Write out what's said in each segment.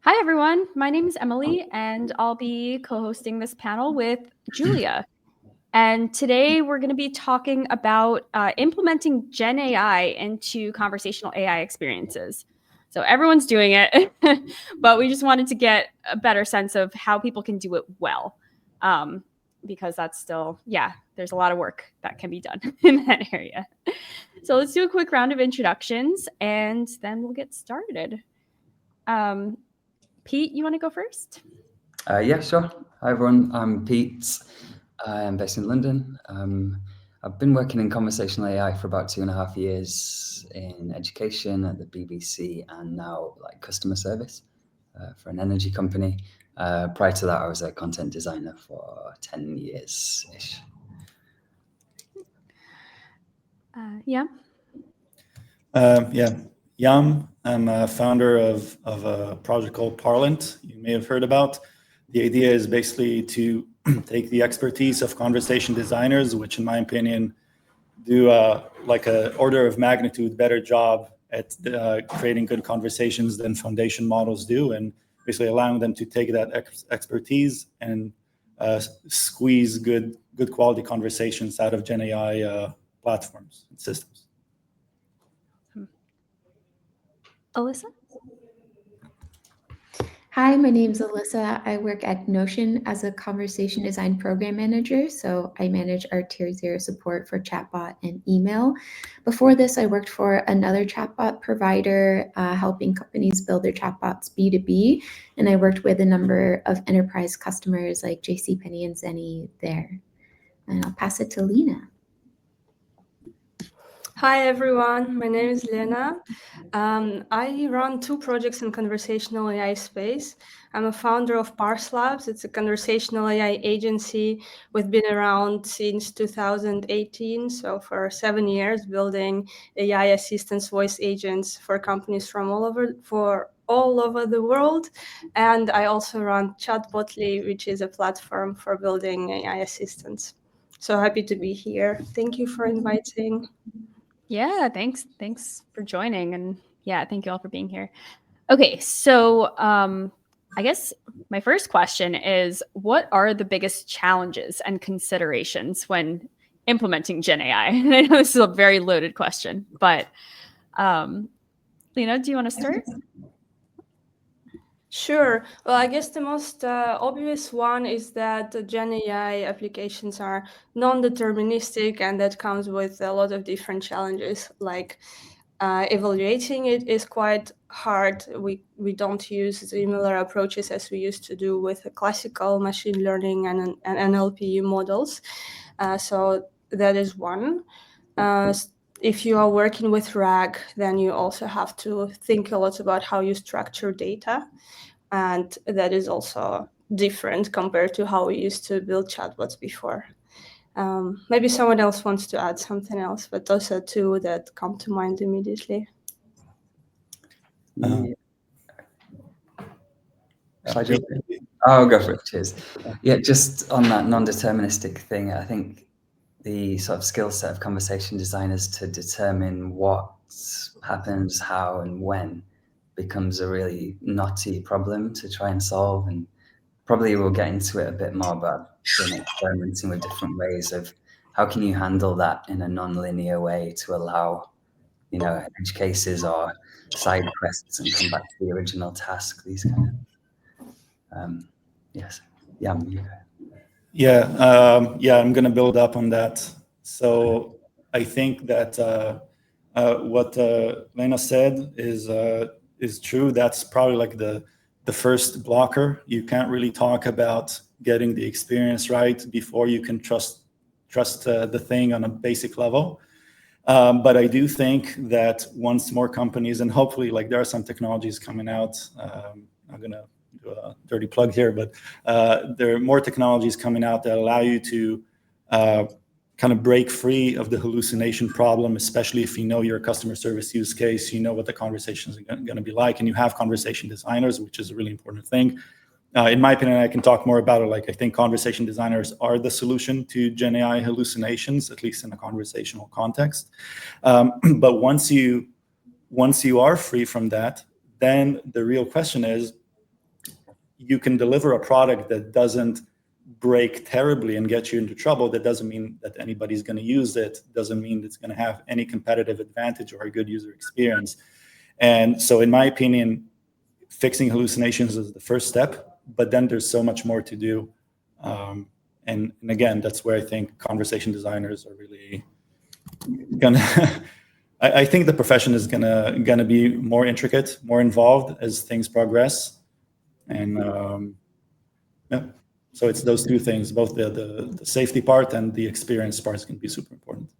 Hi, everyone. My name is Emily, and I'll be co-hosting this panel with Giulia. And today we're going to be talking about implementing GenAI into conversational AI experiences. So everyone's doing it, but we just wanted to get a better sense of how people can do it well. Because that's still, there's a lot of work that can be done in that area. So let's do a quick round of introductions, and then we'll get started. Pete, you want to go first? Yeah, sure. Hi, everyone. I'm Pete. I'm based in London. I've been working in conversational AI for about 2.5 years in education at the BBC and now customer service for an energy company. Prior to that, I was a content designer for 10 years-ish. Yeah. Yam. I'm a founder of a project called Parlant, you may have heard about. The idea is basically to take the expertise of conversation designers, which in my opinion do like an order of magnitude better job at creating good conversations than foundation models do, and basically allowing them to take that expertise and squeeze good quality conversations out of GenAI platforms and systems. Alyssa? Hi, my name's Alyssa. I work at Notion as a conversation design program manager. So I manage our tier 0 support for chatbot and email. Before this, I worked for another chatbot provider, helping companies build their chatbots B2B. And I worked with a number of enterprise customers like JCPenney and Zenny there. And I'll pass it to Lena. Hi, everyone. My name is Lena. I run 2 projects in conversational AI space. I'm a founder of Parse Labs. It's a conversational AI agency. We've been around since 2018, so for 7 years, building AI assistance voice agents for companies from all over the world. And I also run Chatbotly, which is a platform for building AI assistants. So happy to be here. Thank you for inviting. Yeah, thanks for joining, and thank you all for being here. Okay, so I guess my first question is, what are the biggest challenges and considerations when implementing GenAI? And I know this is a very loaded question, but Lena, do you want to start? Sure. Well, I guess the most obvious one is that the GenAI applications are non-deterministic, and that comes with a lot of different challenges. Like evaluating it is quite hard. We don't use similar approaches as we used to do with classical machine learning and NLP models. So that is one. If you are working with RAG, then you also have to think a lot about how you structure data. And that is also different compared to how we used to build chatbots before. Maybe someone else wants to add something else, but those are 2 that come to mind immediately. I'll go for it. Cheers. Yeah, just on that non-deterministic thing, I think the sort of skill set of conversation designers to determine what happens, how, and when becomes a really knotty problem to try and solve. And probably we'll get into it a bit more, but been experimenting with different ways of how can you handle that in a non-linear way to allow, edge cases or side quests and come back to the original task, these kind of, yes. Yeah. I'm going to build up on that. So I think that what Lena said is true. That's probably like the first blocker. You can't really talk about getting the experience right before you can trust the thing on a basic level. But I do think that once more companies, and hopefully there are some technologies coming out, I'm going to do a dirty plug here, but there are more technologies coming out that allow you to kind of break free of the hallucination problem, especially if you know your customer service use case, you know what the conversations are going to be like, and you have conversation designers, which is a really important thing. In my opinion, I can talk more about it. I think conversation designers are the solution to GenAI hallucinations, at least in a conversational context. But once you are free from that, then the real question is, you can deliver a product that doesn't break terribly and get you into trouble. That doesn't mean that anybody's going to use it. Doesn't mean it's going to have any competitive advantage or a good user experience. And so in my opinion, fixing hallucinations is the first step, but then there's so much more to do. And again, that's where I think conversation designers are really gonna I think the profession is gonna be more intricate, more involved as things progress. And yeah, so it's those two things, both the safety part and the experience part is going to be super important.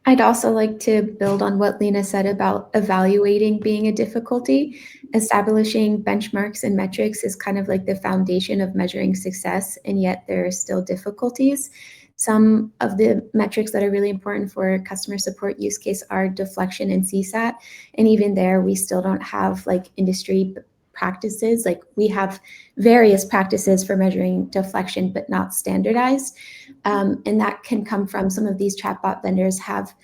I'd also like to build on what Lena said about evaluating being a difficulty. Establishing benchmarks and metrics is kind of like the foundation of measuring success, and yet there are still difficulties. Some of the metrics that are really important for customer support use case are deflection and CSAT. And even there, we still don't have like industry practices. Like we have various practices for measuring deflection, but not standardized. And that can come from some of these chatbot vendors have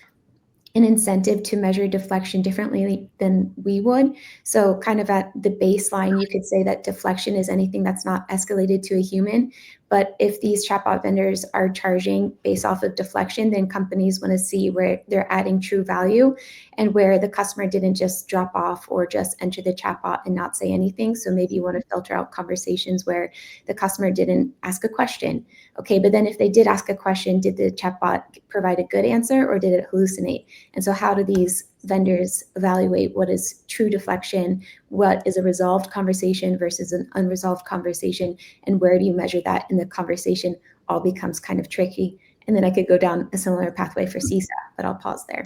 an incentive to measure deflection differently than we would. So kind of at the baseline, you could say that deflection is anything that's not escalated to a human. But if these chatbot vendors are charging based off of deflection, then companies want to see where they're adding true value and where the customer didn't just drop off or just enter the chatbot and not say anything. So maybe you want to filter out conversations where the customer didn't ask a question. Okay, but then if they did ask a question, did the chatbot provide a good answer or did it hallucinate? And so how do these vendors evaluate what is true deflection, what is a resolved conversation versus an unresolved conversation, and where do you measure that in the conversation all becomes kind of tricky. And then I could go down a similar pathway for CSAT, but I'll pause there.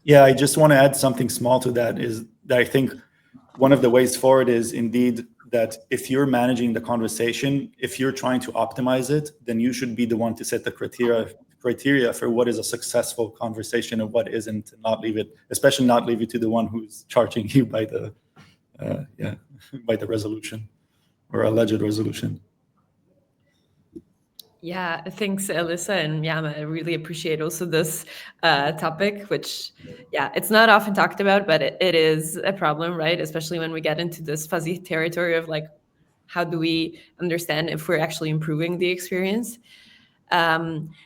Yeah, I just want to add something small to that, is that I think one of the ways forward is indeed that if you're managing the conversation, if you're trying to optimize it, then you should be the one to set the criteria for what is a successful conversation and what isn't, and not leave it, especially not leave it to the one who's charging you by the by the resolution or alleged resolution. Yeah, thanks, Alyssa and Yam. I really appreciate also this topic, which, yeah, it's not often talked about, but it is a problem, right? Especially when we get into this fuzzy territory of like, how do we understand if we're actually improving the experience?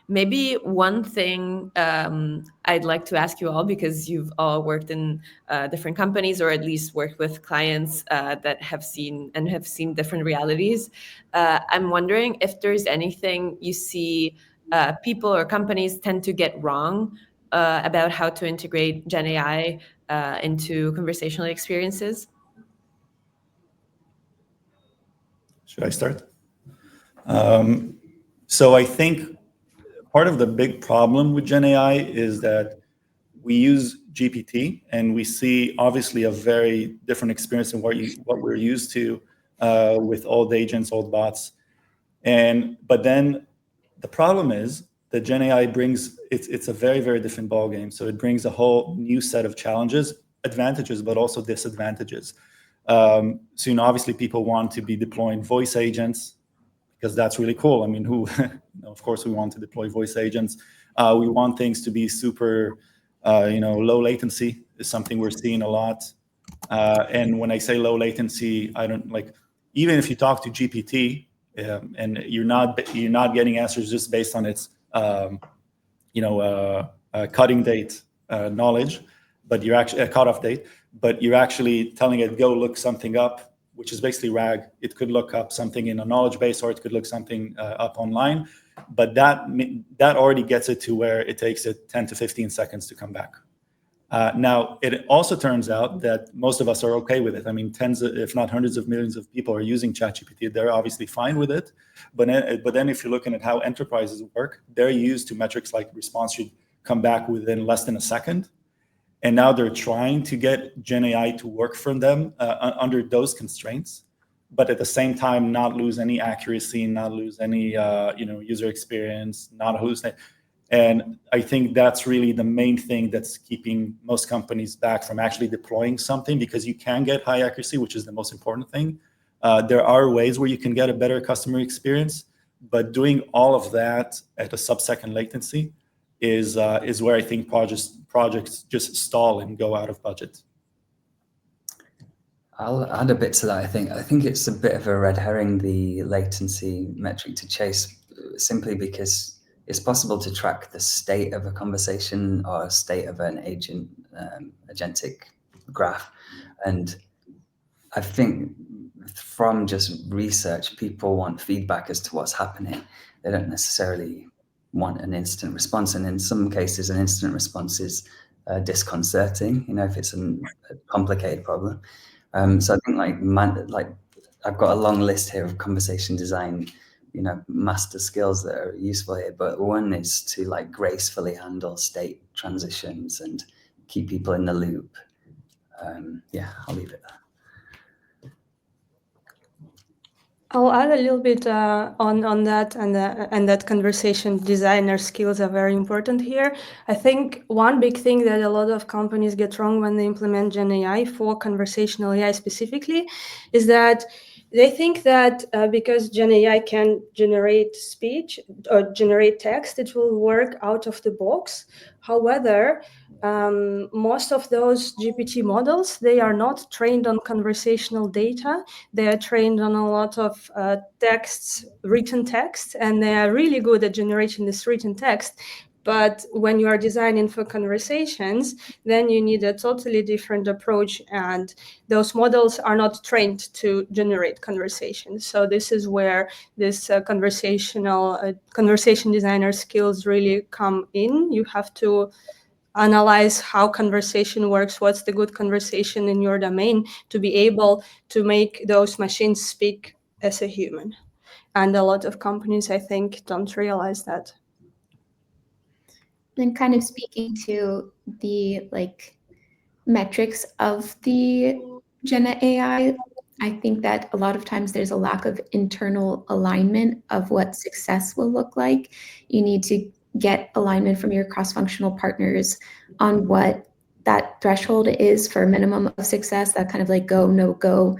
Maybe one thing I'd like to ask you all, because you've all worked in different companies, or at least worked with clients that have seen different realities. I'm wondering if there's anything you see people or companies tend to get wrong about how to integrate GenAI into conversational experiences. Should I start? So I think part of the big problem with GenAI is that we use GPT and we see obviously a very different experience than what we're used to with old agents, old bots. But then the problem is that GenAI brings, it's a very, very different ballgame. So it brings a whole new set of challenges, advantages, but also disadvantages. So, obviously people want to be deploying voice agents, because that's really cool. I mean, of course, we want to deploy voice agents. We want things to be super, low latency is something we're seeing a lot. And when I say low latency, I don't like, even if you talk to GPT and you're not getting answers just based on its, cutting date knowledge, but you're actually a cutoff date, but you're actually telling it, go look something up, which is basically RAG. It could look up something in a knowledge base, or it could look something up online. But that already gets it to where it takes it 10 to 15 seconds to come back. Now, it also turns out that most of us are okay with it. I mean, tens, if not hundreds of millions of people are using ChatGPT. They're obviously fine with it. But then if you're looking at how enterprises work, they're used to metrics like response should come back within less than a second. And now they're trying to get GenAI to work for them under those constraints, but at the same time, not lose any accuracy, not lose any user experience, not hallucinate. And I think that's really the main thing that's keeping most companies back from actually deploying something, because you can get high accuracy, which is the most important thing. There are ways where you can get a better customer experience, but doing all of that at a sub-second latency is where I think projects just stall and go out of budget. I'll add a bit to that. I think it's a bit of a red herring, the latency metric to chase, simply because it's possible to track the state of a conversation or a state of an agentic graph. And I think from just research, people want feedback as to what's happening. They don't necessarily want an instant response. And in some cases, an instant response is disconcerting, if it's a complicated problem. So I think I've got a long list here of conversation design, master skills that are useful here. But one is to gracefully handle state transitions and keep people in the loop. I'll leave it there. I'll add a little bit on that, and that conversation designer skills are very important here. I think one big thing that a lot of companies get wrong when they implement GenAI for conversational AI specifically is that they think that because GenAI can generate speech or generate text, it will work out of the box. However, most of those GPT models, they are not trained on conversational data. They are trained on a lot of written text, and they are really good at generating this written text. But when you are designing for conversations, then you need a totally different approach, and those models are not trained to generate conversations. So this is where this conversation designer skills really come in. You have to analyze how conversation works, what's the good conversation in your domain, to be able to make those machines speak as a human. And a lot of companies, I think, don't realize that. And kind of speaking to the metrics of the GenAI, I think that a lot of times there's a lack of internal alignment of what success will look like. You need to get alignment from your cross-functional partners on what that threshold is for minimum of success, that kind of go, no go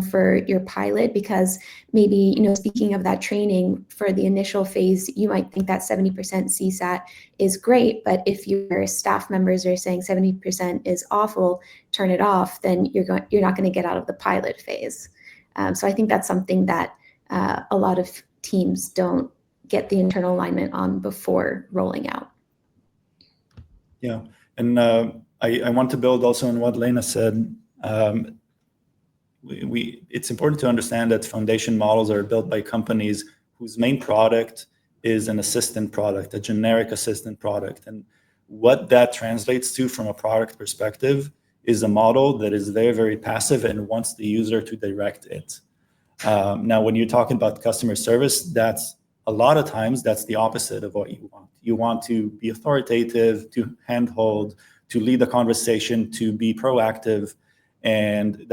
for your pilot, because maybe, speaking of that training for the initial phase, you might think that 70% CSAT is great, but if your staff members are saying 70% is awful, turn it off, then you're not going to get out of the pilot phase. So I think that's something that a lot of teams don't get the internal alignment on before rolling out. Yeah, and I want to build also on what Lena said. It's important to understand that foundation models are built by companies whose main product is an assistant product, a generic assistant product. And what that translates to from a product perspective is a model that is very, very passive and wants the user to direct it. Now, when you're talking about customer service, that's a lot of times that's the opposite of what you want. You want to be authoritative, to handhold, to lead the conversation, to be proactive. And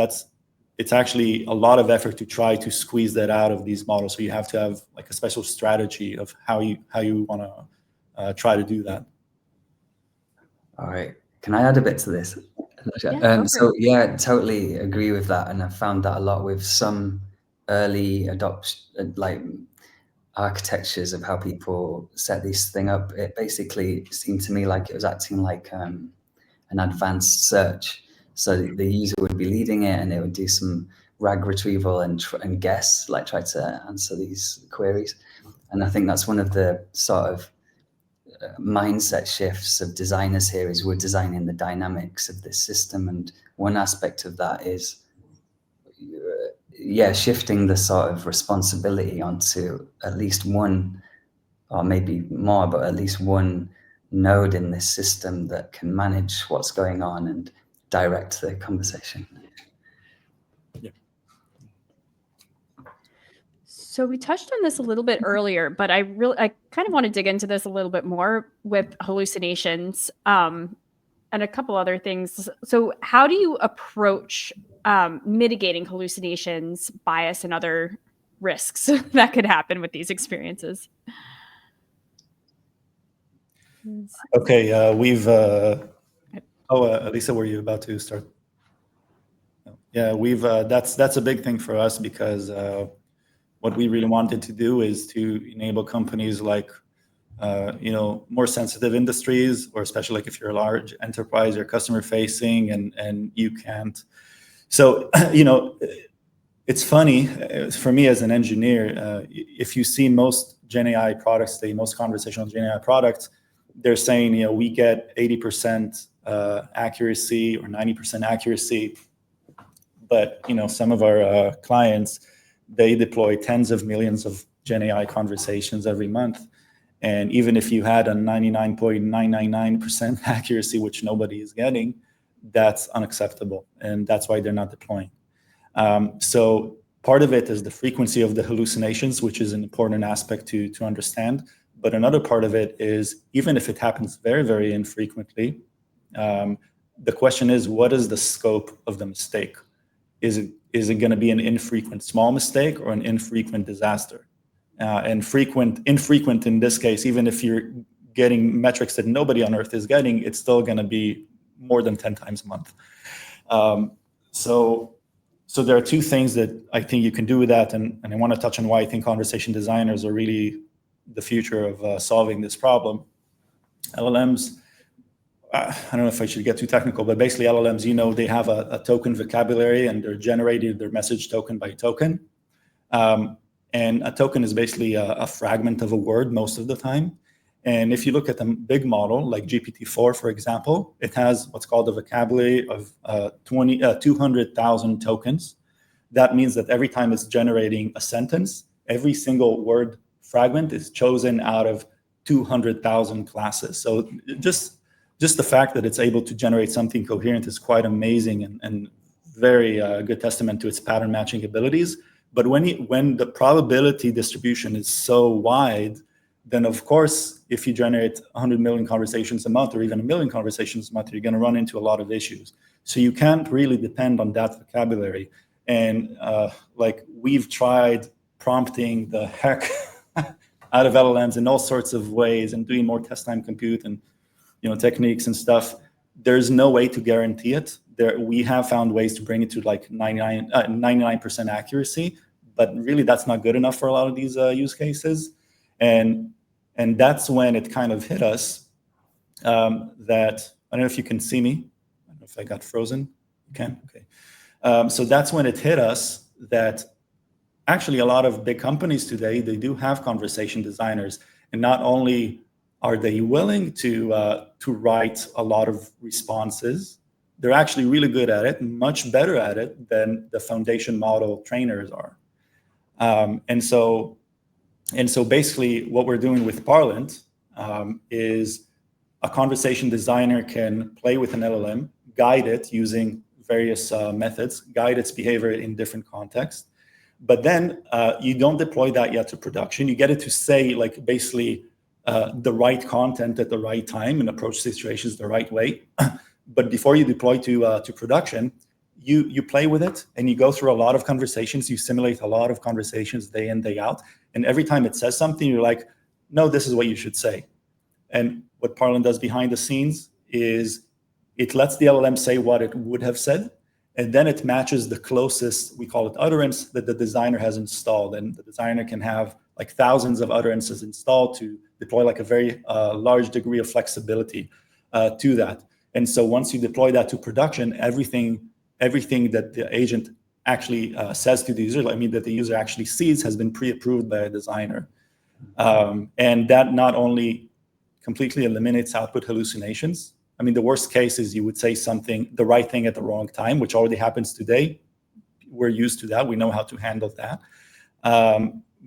it's actually a lot of effort to try to squeeze that out of these models. So you have to have a special strategy of how you want to try to do that. All right. Can I add a bit to this? Totally agree with that. And I've found that a lot with some early adoption, architectures of how people set this thing up. It basically seemed to me like it was acting like an advanced search. So the user would be leading it, and it would do some RAG retrieval and guess, try to answer these queries. And I think that's one of the sort of mindset shifts of designers here, is we're designing the dynamics of this system. And one aspect of that is, shifting the sort of responsibility onto at least one, or maybe more, but at least one node in this system that can manage what's going on and direct the conversation. Yeah. So we touched on this a little bit earlier, but I kind of want to dig into this a little bit more with hallucinations and a couple other things. So how do you approach mitigating hallucinations, bias, and other risks that could happen with these experiences? Okay, we've Alyssa, were you about to start? Yeah, that's a big thing for us, because what we really wanted to do is to enable companies more sensitive industries, or especially if you're a large enterprise, you're customer facing, and you can't So, it's funny for me as an engineer, if you see most GenAI products, most conversational GenAI products, they're saying, we get 80% accuracy or 90% accuracy. But, some of our clients, they deploy tens of millions of GenAI conversations every month. And even if you had a 99.999% accuracy, which nobody is getting, that's unacceptable. And that's why they're not deploying. So part of it is the frequency of the hallucinations, which is an important aspect to understand. But another part of it is, even if it happens very, very infrequently, the question is, what is the scope of the mistake? Is it going to be an infrequent small mistake or an infrequent disaster? And infrequent in this case, even if you're getting metrics that nobody on Earth is getting, it's still going to be more than 10 times a month. So there are two things that I think you can do with that, and I want to touch on why I think conversation designers are really the future of solving this problem. LLMs, I don't know if I should get too technical, but basically LLMs, they have a token vocabulary, and they're generating their message token by token. And a token is basically a fragment of a word most of the time. And if you look at a big model like GPT-4, for example, it has what's called a vocabulary of 200,000 tokens. That means that every time it's generating a sentence, every single word fragment is chosen out of 200,000 classes. So just the fact that it's able to generate something coherent is quite amazing and very good testament to its pattern matching abilities. But when the probability distribution is so wide, then of course, if you generate 100 million conversations a month or even 1 million conversations a month, you're going to run into a lot of issues. So you can't really depend on that vocabulary. And we've tried prompting the heck out of LLMs in all sorts of ways and doing more test time compute and techniques and stuff. There's no way to guarantee it. We have found ways to bring it to like 99% accuracy, but really that's not good enough for a lot of these use cases. And that's when it kind of hit us that, I don't know if you can see me. I don't know if I got frozen. You can? Okay. So that's when it hit us that actually a lot of big companies today, they do have conversation designers. And not only are they willing to write a lot of responses, they're actually really good at it, much better at it than the foundation model trainers are. And so basically what we're doing with Parlant is a conversation designer can play with an LLM, guide it using various methods, guide its behavior in different contexts. But then you don't deploy that yet to production. You get it to say basically the right content at the right time and approach situations the right way. But before you deploy to production, you play with it and you go through a lot of conversations. You simulate a lot of conversations day in, day out. And every time it says something, you're like, no, this is what you should say. And what Parlant does behind the scenes is it lets the LLM say what it would have said. And then it matches the closest, we call it utterance, that the designer has installed. And the designer can have thousands of utterances installed to deploy a very large degree of flexibility to that. And so once you deploy that to production, everything that the agent actually says to the user, that the user actually sees, has been pre-approved by a designer. And that not only completely eliminates output hallucinations. The worst case is you would say the right thing at the wrong time, which already happens today. We're used to that. We know how to handle that.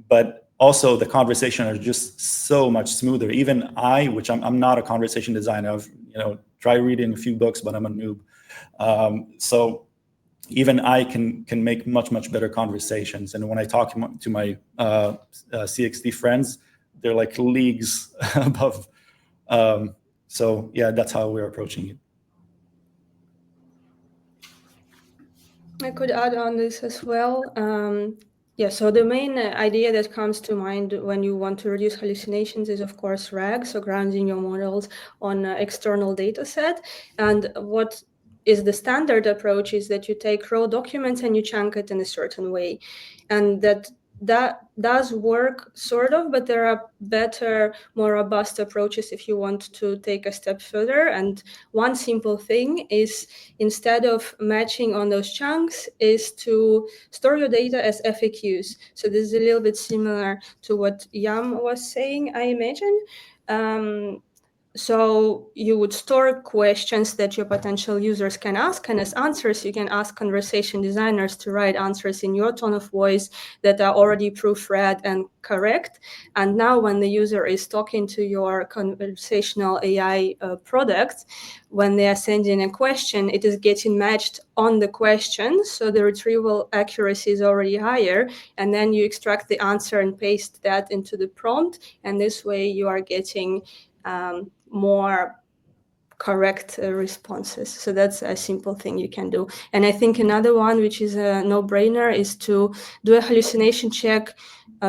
But also the conversation are just so much smoother. Even which I'm not a conversation designer, I've tried reading a few books, but I'm a noob. So even I can make much, much better conversations. And when I talk to my CXD friends, they're leagues above. So yeah, that's how we're approaching it. I could add on this as well. So the main idea that comes to mind when you want to reduce hallucinations is, of course, RAG, so grounding your models on external data set. And what is the standard approach is that you take raw documents and you chunk it in a certain way. And that that does work sort of, but there are better, more robust approaches if you want to take a step further. And one simple thing is, instead of matching on those chunks, is to store your data as FAQs. So this is a little bit similar to what Yam was saying, I imagine. So you would store questions that your potential users can ask, and as answers, you can ask conversation designers to write answers in your tone of voice that are already proofread and correct. And now when the user is talking to your conversational AI product, when they are sending a question, it is getting matched on the question, so the retrieval accuracy is already higher, and then you extract the answer and paste that into the prompt, and this way you are getting more correct responses. So that's a simple thing you can do. And I think another one, which is a no-brainer, is to do a hallucination check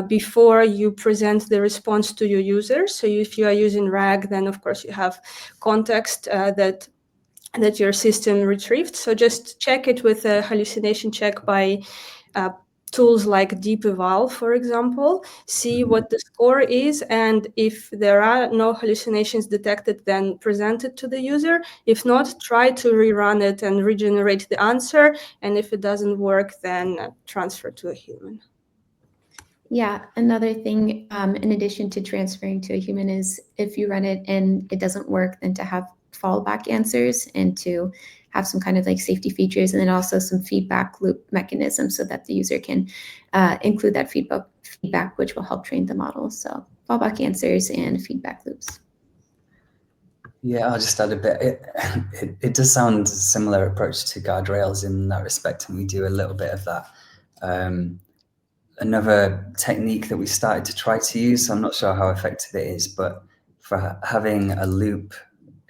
before you present the response to your users. So if you are using RAG, then of course you have context that your system retrieved. So just check it with a hallucination check by tools like DeepEval, for example, see what the score is, and if there are no hallucinations detected, then present it to the user. If not, try to rerun it and regenerate the answer, and if it doesn't work, then transfer to a human. Yeah, another thing, in addition to transferring to a human, is if you run it and it doesn't work, then to have fallback answers and to have some kind of like safety features, and then also some feedback loop mechanism so that the user can include that feedback, which will help train the model. So fallback answers and feedback loops. Yeah, I'll just add a bit. It does sound a similar approach to guardrails in that respect, and we do a little bit of that. Another technique that we started to try to use, so I'm not sure how effective it is, but for having a loop,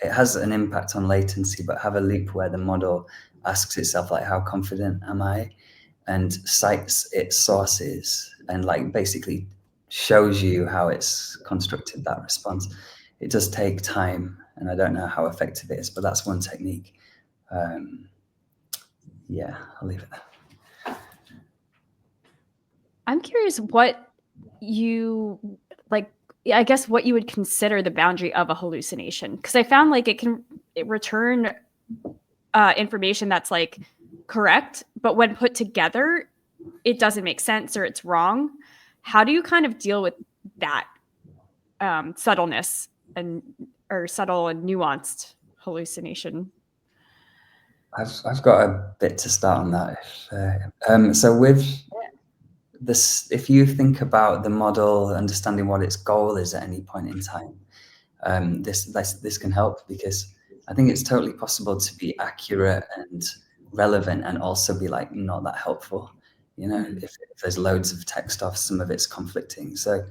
it has an impact on latency, but have a loop where the model asks itself, like, how confident am I? And cites its sources and like basically shows you how it's constructed that response. It does take time, and I don't know how effective it is, but that's one technique. Yeah, I'll leave it there. I'm curious what you like, I guess what you would consider the boundary of a hallucination, because I found like it can return information that's like correct, but when put together, it doesn't make sense or it's wrong. How do you kind of deal with that subtleness or subtle and nuanced hallucination? I've got a bit to start on that. So with this, if you think about the model, understanding what its goal is at any point in time, this can help, because I think it's totally possible to be accurate and relevant and also be like not that helpful. You know, if there's loads of text off, some of it's conflicting. So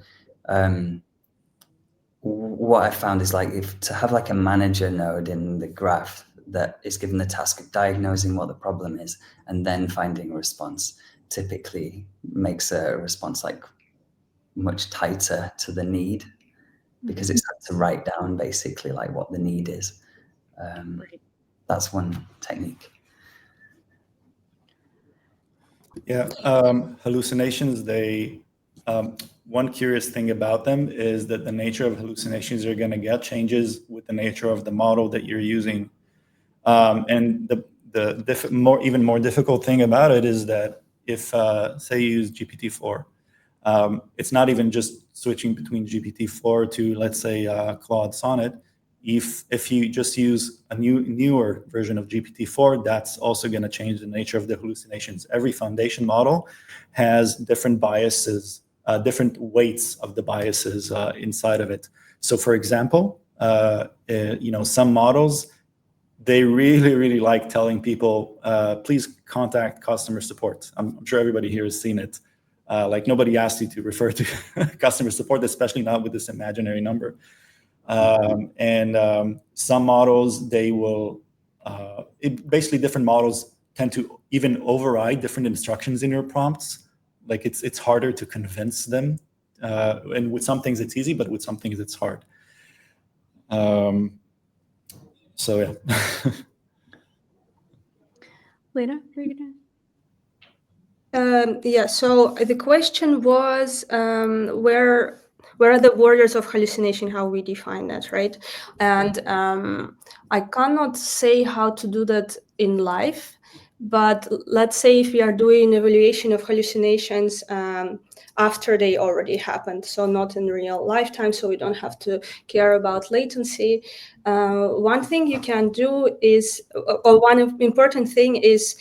what I found is like to have like a manager node in the graph that is given the task of diagnosing what the problem is and then finding a response, typically makes a response like much tighter to the need, because it's had to write down basically like what the need is. That's one technique. Yeah, hallucinations, one curious thing about them is that the nature of hallucinations you're going to get changes with the nature of the model that you're using. And the even more difficult thing about it is that if, say, you use GPT-4, it's not even just switching between GPT-4 to, let's say, Claude Sonnet. If you just use a newer version of GPT-4, that's also going to change the nature of the hallucinations. Every foundation model has different biases, different weights of the biases inside of it. So, for example, some models, they really, really like telling people, please contact customer support. I'm sure everybody here has seen it. Like nobody asked you to refer to customer support, especially not with this imaginary number. Some models, they will, basically different models tend to even override different instructions in your prompts. Like it's harder to convince them. And with some things it's easy, but with some things it's hard. So yeah. Lena, are you gonna? Yeah, so the question was where are the borders of hallucination, how we define that, right? And I cannot say how to do that in life, but let's say if we are doing evaluation of hallucinations after they already happened, so not in real lifetime, so we don't have to care about latency. One thing you can do is, or one important thing is,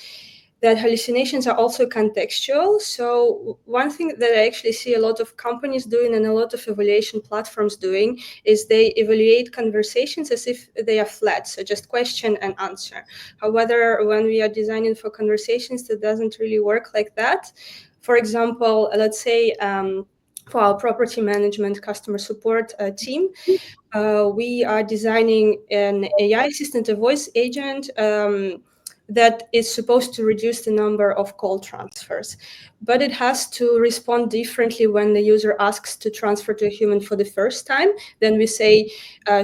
that hallucinations are also contextual. So one thing that I actually see a lot of companies doing and a lot of evaluation platforms doing is they evaluate conversations as if they are flat, so just question and answer. However, when we are designing for conversations, that doesn't really work like that. For example, let's say for our property management customer support team, we are designing an AI assistant, a voice agent, that is supposed to reduce the number of call transfers. But it has to respond differently when the user asks to transfer to a human for the first time. Then we say,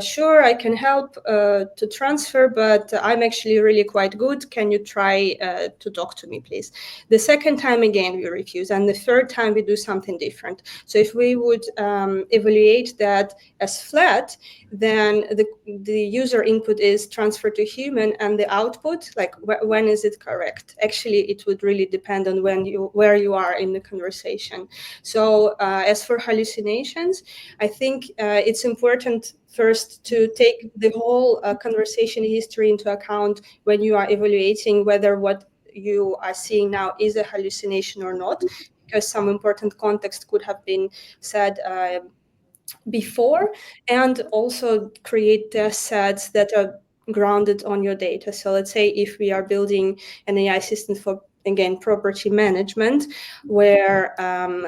sure, I can help to transfer, but I'm actually really quite good. Can you try to talk to me, please? The second time, again, we refuse. And the third time, we do something different. So if we would evaluate that as flat, then the user input is transferred to human, and the output, like when is it correct? Actually, it would really depend on where you are in the conversation. So as for hallucinations, I think it's important first to take the whole conversation history into account when you are evaluating whether what you are seeing now is a hallucination or not, because some important context could have been said before, and also create test sets that are grounded on your data. So let's say if we are building an AI assistant for, again, property management, where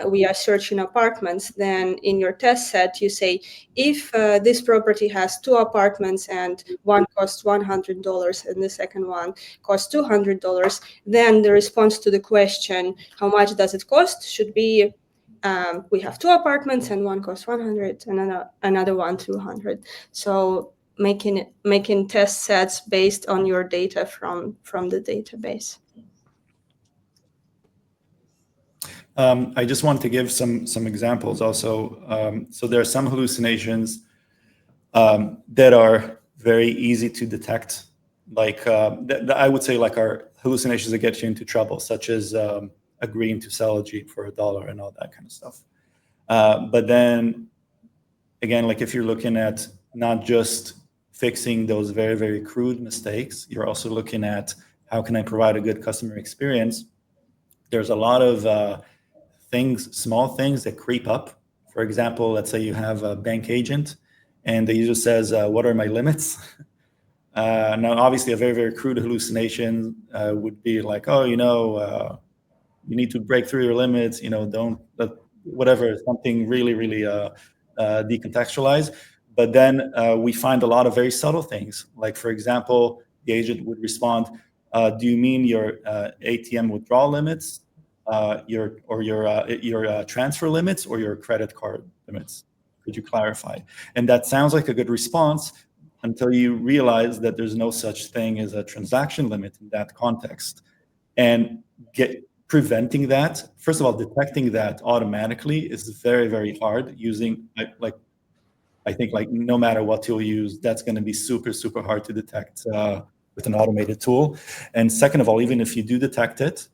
we are searching apartments, then in your test set, you say, if this property has 2 apartments and one costs $100 and the second one costs $200, then the response to the question, how much does it cost, should be, we have 2 apartments and one costs 100 and another one 200. So making test sets based on your data from the database. I just want to give some examples also. So there are some hallucinations that are very easy to detect, like I would say like our hallucinations that get you into trouble, such as agreeing to sell a Jeep for $1 and all that kind of stuff. But then again, like if you're looking at not just fixing those very, very crude mistakes, you're also looking at how can I provide a good customer experience. There's a lot of small things that creep up. For example, let's say you have a bank agent and the user says, what are my limits? Now, obviously, a very, very crude hallucination would be like, oh, you need to break through your limits, don't let whatever, something really, really decontextualized. But then we find a lot of very subtle things. Like, for example, the agent would respond, do you mean your ATM withdrawal limits, your transfer limits, or your credit card limits? Could you clarify? And that sounds like a good response until you realize that there's no such thing as a transaction limit in that context. And preventing that, first of all, detecting that automatically is very, very hard using, I think no matter what tool you use, that's going to be super, super hard to detect with an automated tool. And second of all, even if you do detect it,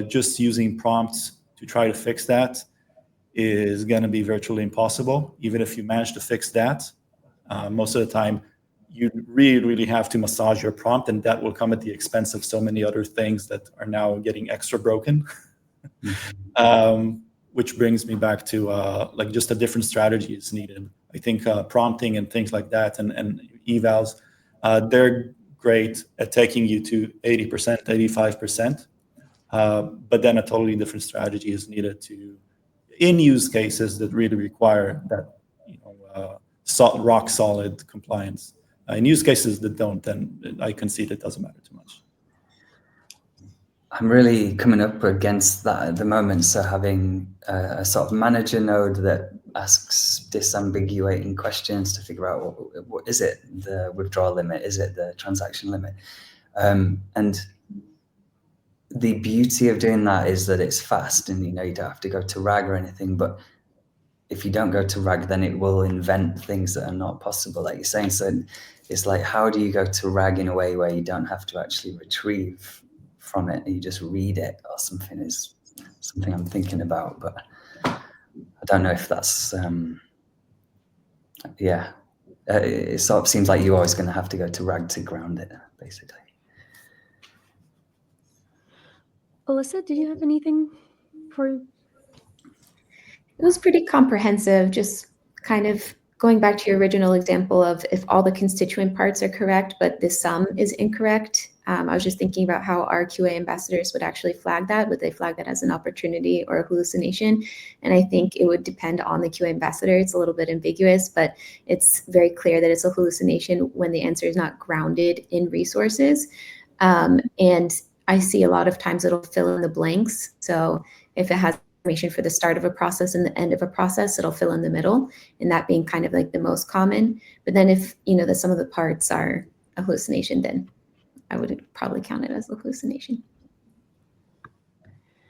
just using prompts to try to fix that is going to be virtually impossible. Even if you manage to fix that, most of the time, you really, really have to massage your prompt, and that will come at the expense of so many other things that are now getting extra broken. Which brings me back to just a different strategy is needed. I think prompting and things like that and evals, they're great at taking you to 80%, 85%. But then a totally different strategy is needed in use cases that really require that rock solid compliance. In use cases that don't, then I concede it doesn't matter too much. I'm really coming up against that at the moment. So having a sort of manager node that asks disambiguating questions to figure out what is it the withdrawal limit, is it the transaction limit, and the beauty of doing that is that it's fast, and you don't have to go to RAG or anything. But if you don't go to RAG, then it will invent things that are not possible, like you're saying. So it's like, how do you go to RAG in a way where you don't have to actually retrieve from it, you just read it or something? Is something I'm thinking about, but I don't know if that's it sort of seems like you're always going to have to go to RAG to ground it, basically. Alyssa, did you have anything for? It was pretty comprehensive, just kind of going back to your original example of if all the constituent parts are correct, but the sum is incorrect. I was just thinking about how our QA ambassadors would actually flag that. Would they flag that as an opportunity or a hallucination? And I think it would depend on the QA ambassador. It's a little bit ambiguous, but it's very clear that it's a hallucination when the answer is not grounded in resources. And I see a lot of times it'll fill in the blanks. So if it has information for the start of a process and the end of a process, it'll fill in the middle, and that being kind of like the most common. But then if the sum of the parts are a hallucination, then I would probably count it as a hallucination.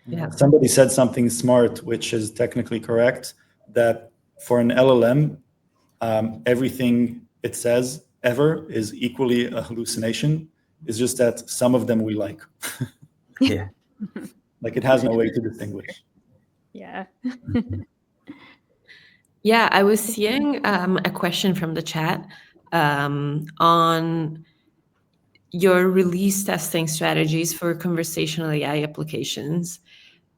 Yeah. Somebody said something smart, which is technically correct, that for an LLM, everything it says ever is equally a hallucination. It's just that some of them we like. Yeah. Like it has no way to distinguish. Yeah. Yeah, I was seeing a question from the chat on your release testing strategies for conversational AI applications.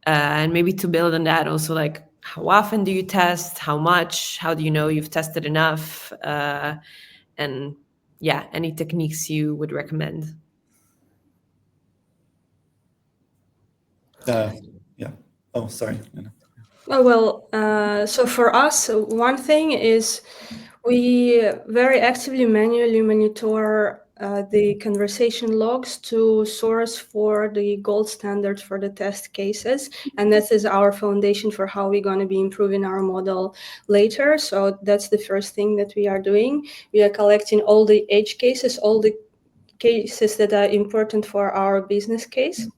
And maybe to build on that, also, like, how often do you test? How much? How do you know you've tested enough? And yeah, any techniques you would recommend? Yeah. Oh, sorry. Oh, well, so for us, one thing is we very actively manually monitor the conversation logs to source for the gold standard for the test cases. And this is our foundation for how we're going to be improving our model later. So that's the first thing that we are doing. We are collecting all the edge cases, all the cases that are important for our business case.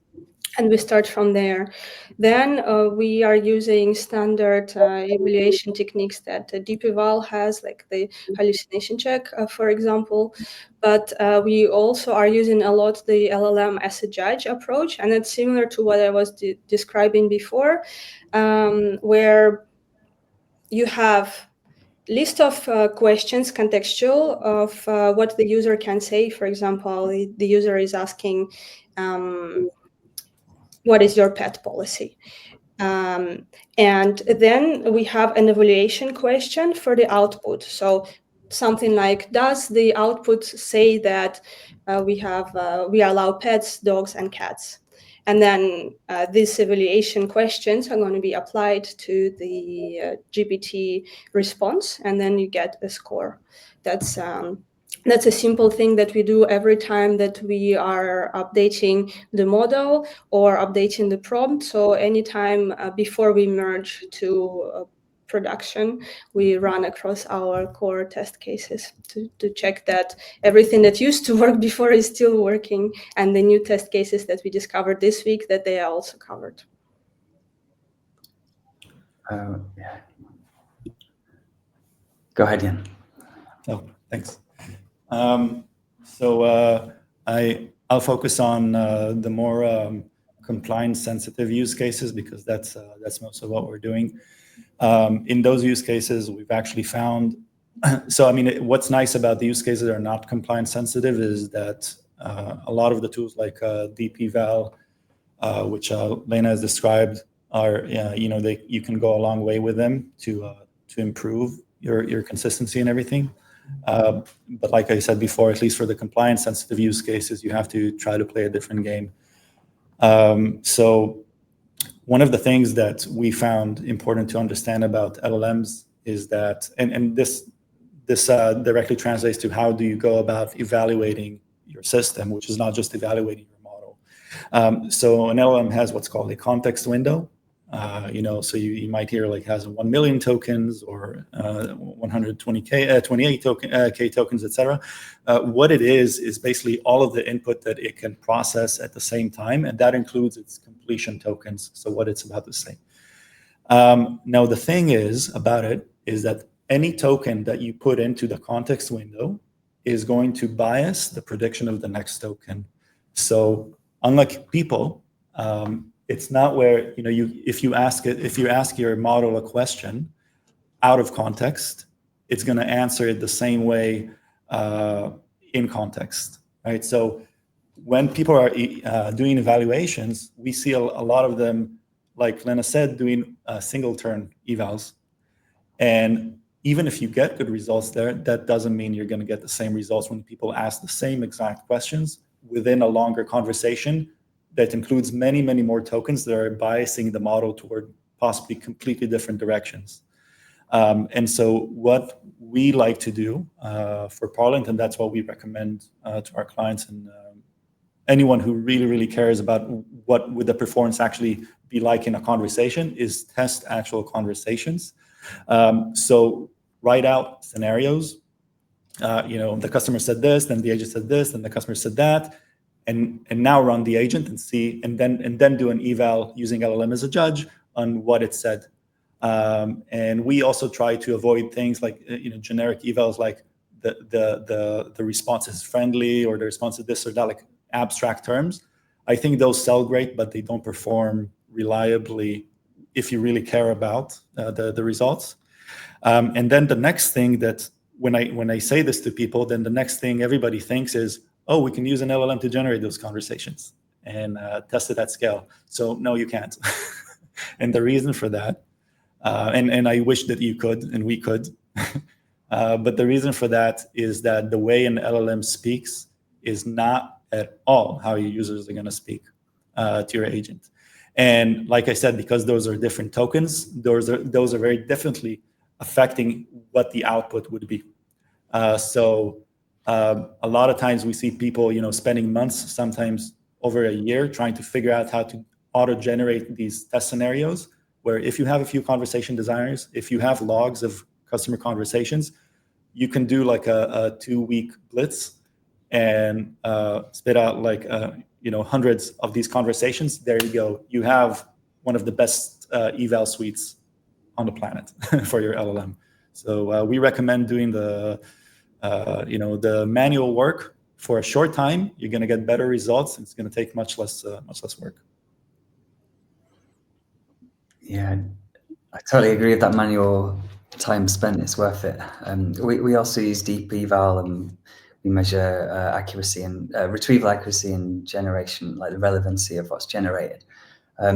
And we start from there. Then we are using standard evaluation techniques that DeepEval has, like the hallucination check, for example. But we also are using a lot the LLM as a judge approach. And it's similar to what I was describing before, where you have list of questions, contextual, of what the user can say. For example, the user is asking, what is your pet policy? And then we have an evaluation question for the output. So something like, does the output say that we allow pets, dogs, and cats? And then these evaluation questions are going to be applied to the GPT response, and then you get a score. That's a simple thing that we do every time that we are updating the model or updating the prompt. So anytime before we merge to production, we run across our core test cases to check that everything that used to work before is still working, and the new test cases that we discovered this week, that they are also covered. Yeah. Go ahead, Jan. Oh, thanks. I'll focus on the more compliance-sensitive use cases, because that's most of what we're doing. In those use cases, we've actually found. So, I mean, what's nice about the use cases that are not compliance-sensitive is that a lot of the tools like DeepEval, which Lena has described, are you can go a long way with them to improve your consistency and everything. But like I said before, at least for the compliance-sensitive use cases, you have to try to play a different game. So one of the things that we found important to understand about LLMs is that, and this directly translates to how do you go about evaluating your system, which is not just evaluating your model. So an LLM has what's called a context window. So you might hear like has 1 million tokens or 128 K tokens, etc. What it is basically all of the input that it can process at the same time, and that includes its completion tokens. So what it's about to say. Now the thing about it is that any token that you put into the context window is going to bias the prediction of the next token. So unlike people, it's not where if you ask your model a question out of context, it's going to answer it the same way in context, right? So when people are doing evaluations, we see a lot of them, like Lena said, doing single turn evals. And even if you get good results there, that doesn't mean you're going to get the same results when people ask the same exact questions within a longer conversation that includes many, many more tokens that are biasing the model toward possibly completely different directions. And so what we like to do for Parliament, and that's what we recommend to our clients and anyone who really, really cares about what would the performance actually be like in a conversation, is test actual conversations. So write out scenarios. The customer said this, then the agent said this, then the customer said that, and now run the agent and see, and then do an eval using LLM as a judge on what it said. And we also try to avoid things like generic evals, like the response is friendly or the response is this or that, like abstract terms. I think those sell great, but they don't perform reliably if you really care about the results. And then the next thing that when I say this to people, then the next thing everybody thinks is, oh, we can use an LLM to generate those conversations and test it at scale. So no, you can't. And the reason for that, and I wish that you could and we could, but the reason for that is that the way an LLM speaks is not at all how your users are going to speak to your agent. And like I said, because those are different tokens, those are very differently affecting what the output would be. So a lot of times we see people, spending months, sometimes over a year, trying to figure out how to auto-generate these test scenarios, where if you have a few conversation designers, if you have logs of customer conversations, you can do like a 2-week blitz and spit out like hundreds of these conversations. There you go. You have one of the best eval suites on the planet for your LLM. So we recommend doing the manual work for a short time. You're going to get better results. It's going to take much less work. Yeah, I totally agree with that. Manual time spent is worth it. We also use deep eval, and we measure accuracy and retrieval accuracy and generation, like the relevancy of what's generated. I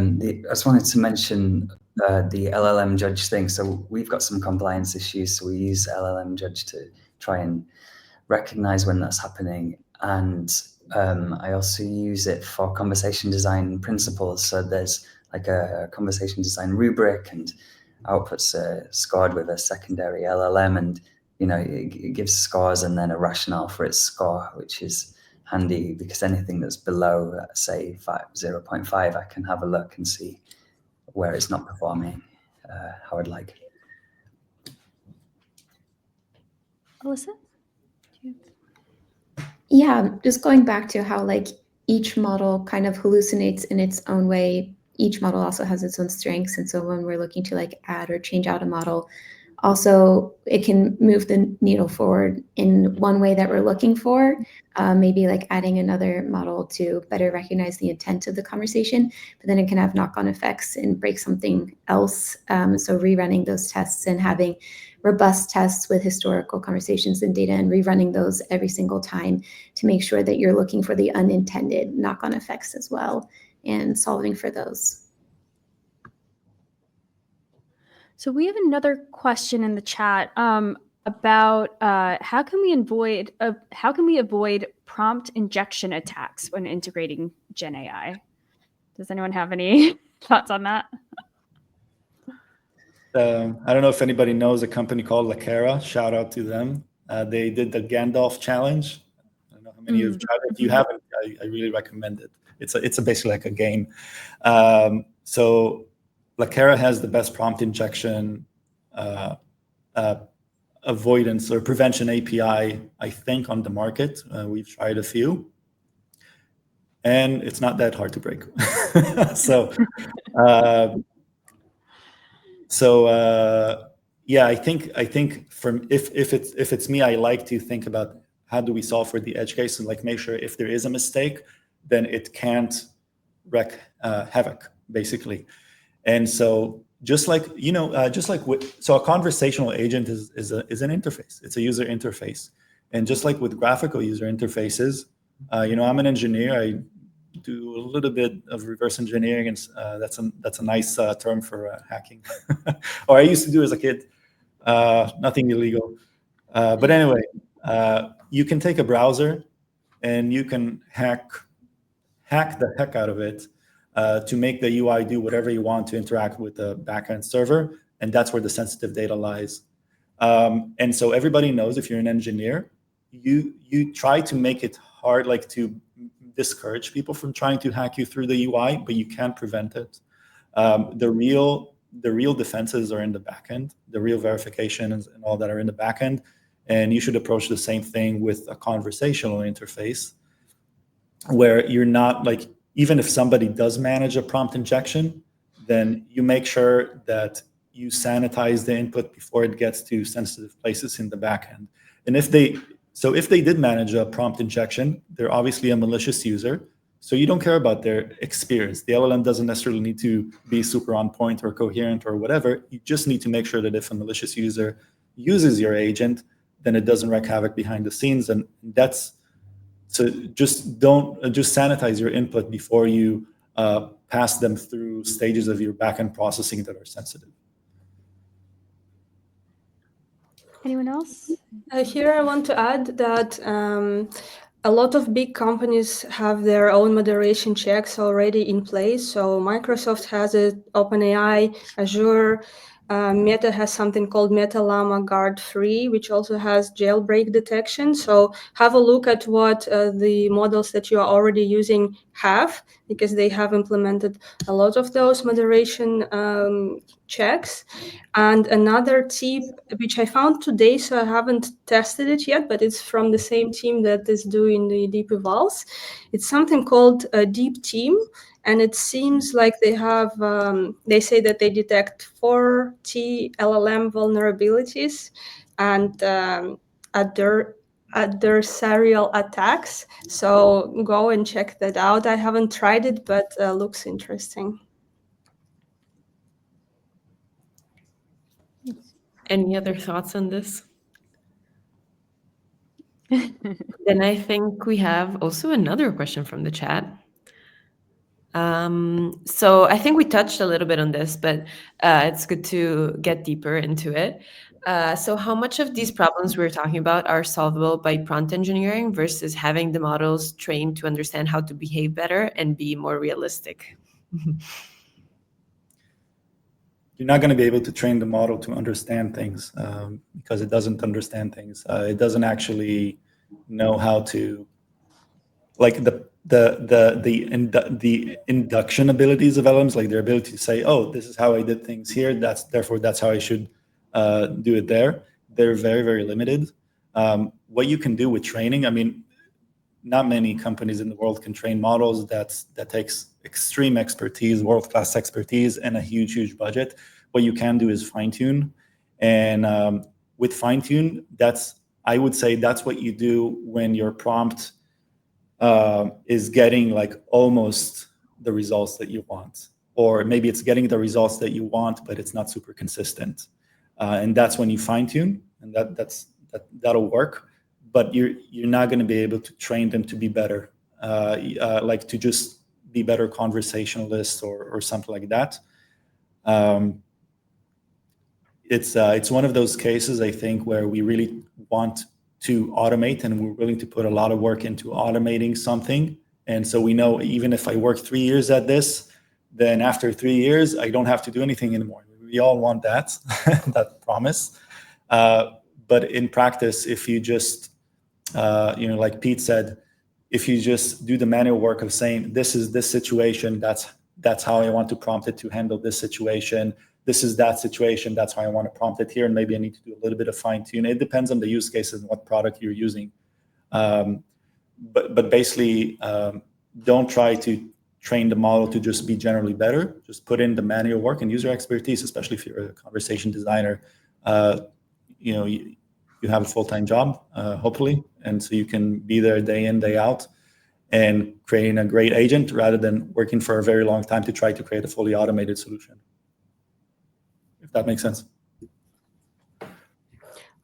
just wanted to mention the LLM judge thing. So we've got some compliance issues, so we use LLM judge to try and recognize when that's happening. And I also use it for conversation design principles. So there's like a conversation design rubric, and outputs are scored with a secondary LLM, and it gives scores and then a rationale for its score, which is handy because anything that's below, say, 0.5, I can have a look and see where it's not performing how I'd like. Alyssa? Yeah, just going back to how like each model kind of hallucinates in its own way. Each model also has its own strengths. And so when we're looking to like add or change out a model, also it can move the needle forward in one way that we're looking for, maybe like adding another model to better recognize the intent of the conversation, but then it can have knock-on effects and break something else. So rerunning those tests and having robust tests with historical conversations and data and rerunning those every single time to make sure that you're looking for the unintended knock-on effects as well and solving for those. So we have another question in the chat about how can we avoid prompt injection attacks when integrating GenAI? Does anyone have any thoughts on that? I don't know if anybody knows a company called Lakera. Shout out to them. They did the Gandalf challenge. I don't know how many you've tried it. If you haven't, I really recommend it. It's basically like a game. So Lakera has the best prompt injection avoidance or prevention API, I think, on the market. We've tried a few, and it's not that hard to break. Yeah, I think from if it's me, I like to think about how do we solve for the edge case and like make sure if there is a mistake, then it can't wreak havoc, basically. And so just like a conversational agent is an interface. It's a user interface, and just like with graphical user interfaces, I'm an engineer. I do a little bit of reverse engineering, and that's a nice term for hacking, or I used to do as a kid. Nothing illegal, but anyway, you can take a browser and you can hack the heck out of it to make the UI do whatever you want to interact with the backend server, and that's where the sensitive data lies. And so everybody knows if you're an engineer, you try to make it hard, like to discourage people from trying to hack you through the UI, but you can't prevent it. The real defenses are in the backend, the real verification and all that are in the backend, and you should approach the same thing with a conversational interface, where you're not like, even if somebody does manage a prompt injection, then you make sure that you sanitize the input before it gets to sensitive places in the backend. And if they did manage a prompt injection, they're obviously a malicious user, so you don't care about their experience. The LLM doesn't necessarily need to be super on point or coherent or whatever. You just need to make sure that if a malicious user uses your agent, then it doesn't wreak havoc behind the scenes. And that's, so just sanitize your input before you pass them through stages of your backend processing that are sensitive. Anyone else? Here I want to add that a lot of big companies have their own moderation checks already in place. So Microsoft has it, OpenAI, Azure. Meta has something called Meta Llama Guard Free, which also has jailbreak detection. So have a look at what the models that you are already using have, because they have implemented a lot of those moderation checks. And another tip, which I found today, so I haven't tested it yet, but it's from the same team that is doing the deep evals. It's something called a deep team. And it seems like they have, they say that they detect 40 LLM vulnerabilities and adversarial attacks. So go and check that out. I haven't tried it, but looks interesting. Any other thoughts on this? Then I think we have also another question from the chat. So I think we touched a little bit on this, but it's good to get deeper into it. So how much of these problems we're talking about are solvable by prompt engineering versus having the models trained to understand how to behave better and be more realistic? You're not going to be able to train the model to understand things because it doesn't understand things. It doesn't actually know how to, like the induction abilities of LLMs, like their ability to say, oh, this is how I did things here, therefore that's how I should do it there. They're very, very limited. What you can do with training, I mean, not many companies in the world can train models. That takes extreme expertise, world-class expertise, and a huge budget. What you can do is fine-tune. And with fine-tune, I would say that's what you do when your prompt is getting like almost the results that you want, or maybe it's getting the results that you want, but it's not super consistent. And that's when you fine tune, and that'll work. But you're not going to be able to train them to be better, like to just be better conversationalists or something like that. It's one of those cases, I think, where we really want to automate, and we're willing to put a lot of work into automating something. And so we know, even if I work 3 years at this, then after 3 years, I don't have to do anything anymore. We all want that, that promise. But in practice, if you just, like Pete said, if you just do the manual work of saying, this is this situation, that's that's how I want to prompt it to handle this situation. This is that situation. That's how I want to prompt it here. And maybe I need to do a little bit of fine tune. It depends on the use cases and what product you're using. But basically, don't try to train the model to just be generally better. Just put in the manual work and use your expertise, especially if you're a conversation designer. You have a full-time job, hopefully, and so you can be there day in, day out, and creating a great agent rather than working for a very long time to try to create a fully automated solution. If that makes sense.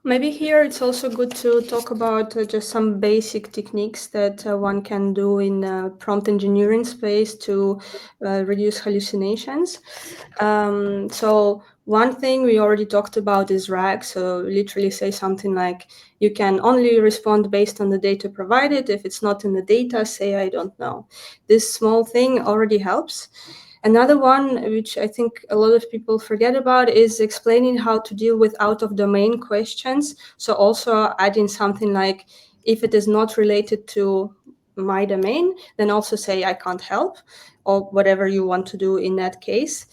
Maybe here it's also good to talk about just some basic techniques that one can do in prompt engineering space to reduce hallucinations. So one thing we already talked about is RAG. So literally say something like, you can only respond based on the data provided. If it's not in the data, say, I don't know. This small thing already helps. Another one, which I think a lot of people forget about, is explaining how to deal with out-of-domain questions. So also adding something like, if it is not related to my domain, then also say I can't help, or whatever you want to do in that case.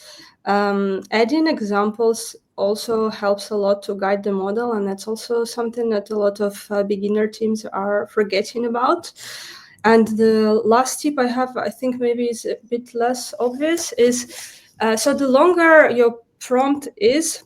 Adding examples also helps a lot to guide the model, and that's also something that a lot of beginner teams are forgetting about. And the last tip I have, I think maybe is a bit less obvious, is so the longer your prompt is,